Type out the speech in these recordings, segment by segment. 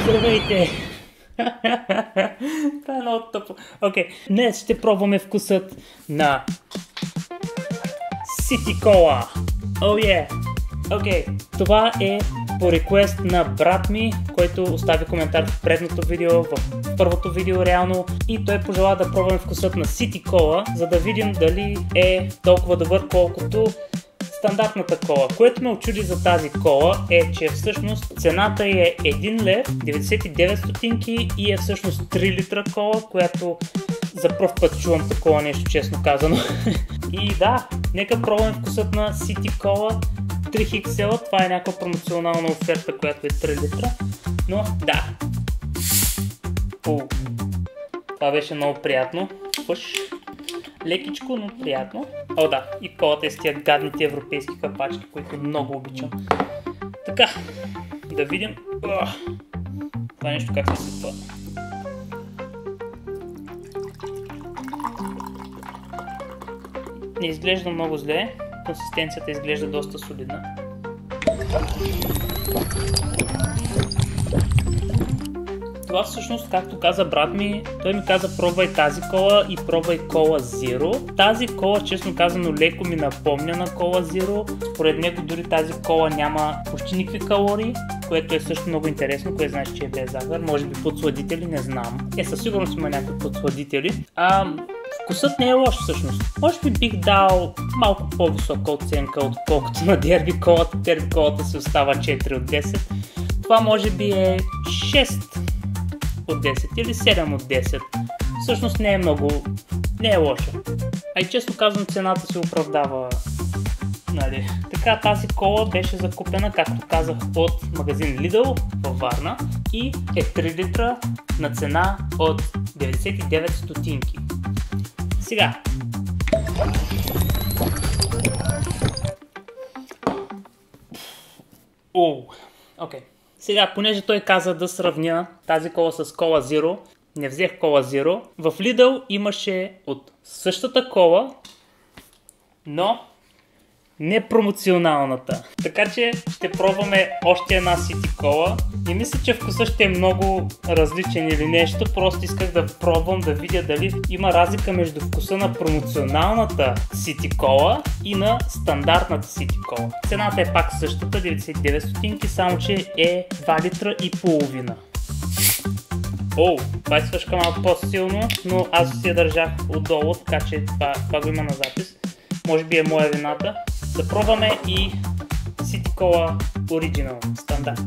Здравейте! Това е много тъпо. Окей, днес ще пробваме вкусът на City Cola. Окей, това е по реквест на брат ми, който остави коментар в предното видео, в първото видео реално, и той пожела да пробваме вкусът на City Cola, за да видим дали е толкова добър колкото стандартната кола. Което ме очуди за тази кола е, че всъщност цената е 1 лев 99 стотинки и е всъщност 3 литра кола, която за пръв път чувам такова нещо, честно казано. И да, нека пробваме вкусът на City Cola 3XL. Това е някаква промоционална оферта, която е 3 литра. Но да. Това беше много приятно. Лекичко, но приятно. О, да, и колата е с тия гадните европейски капачки, които много обичам. Така, да видим това нещо как се светва. Не изглежда много зле, консистенцията изглежда доста солидна. Това всъщност, както каза брат ми, той ми каза пробвай тази кола и пробвай кола Zero. Тази кола, честно казано, леко ми напомня на кола Zero. Според него дори тази кола няма почти никакви калории, което е също много интересно, кое знаеш, че е без захар. Може би подсладители, не знам. Със сигурност има някакви подсладители. Вкусът не е лош всъщност. Може би бих дал малко по-висока оценка, отколкото на Дерби колата. Дерби колата се остава 4 от 10. Това може би е 6 от 10 или 7 от 10. Всъщност не е много, не е лоша. А и често казвам, цената се оправдава. Нали. Така, тази кола беше закупена, както казах, от магазин Lidl във Варна и е 3 литра на цена от 99 стотинки. Сега. Окей. Сега, понеже той каза да сравня тази кола с кола Zero, не взех кола Zero. В Lidl имаше от същата кола, но не промоционалната. Така че ще пробваме още една City Cola. Не мисля, че вкусът ще е много различен или нещо, просто исках да пробвам да видя дали има разлика между вкуса на промоционалната City Cola и на стандартната City Cola. Цената е пак същата, 99 стотинки, само че е 2 литра и половина. Това изфъшка малко по-силно, но аз си я държах отдолу, така че това го има на запис. Може би е моя вината. Да пробваме и City Cola Original, стандарт.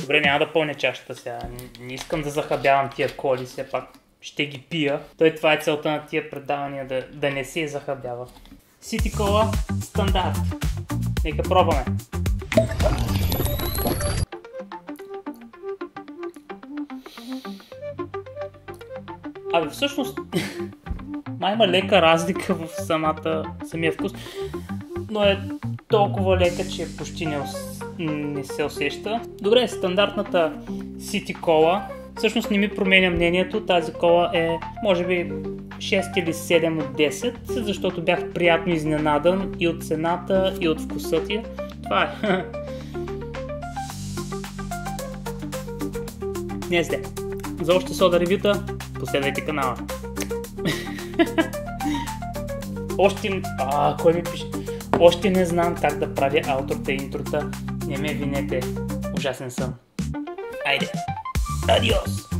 Добре, няма да пълня чашата сега. Не искам да захабявам тия коли, все пак ще ги пия. Това е целта на тия предавания, да не се захабява. City Cola стандарт. Нека пробваме. Всъщност има лека разлика в самия вкус, но е толкова лека, че почти не се усеща. Добре, стандартната City Cola всъщност не ми променя мнението. Тази кола е може би 6 или 7 от 10, защото бях приятно изненадан и от цената, и от вкуса ти. Това е. Не зле. За още сода ревюта последвайте канала. Кой ми пише? Още не знам как да правя аутрото и интрото. Не ме винете. Ужасен съм. Айде. Адиос!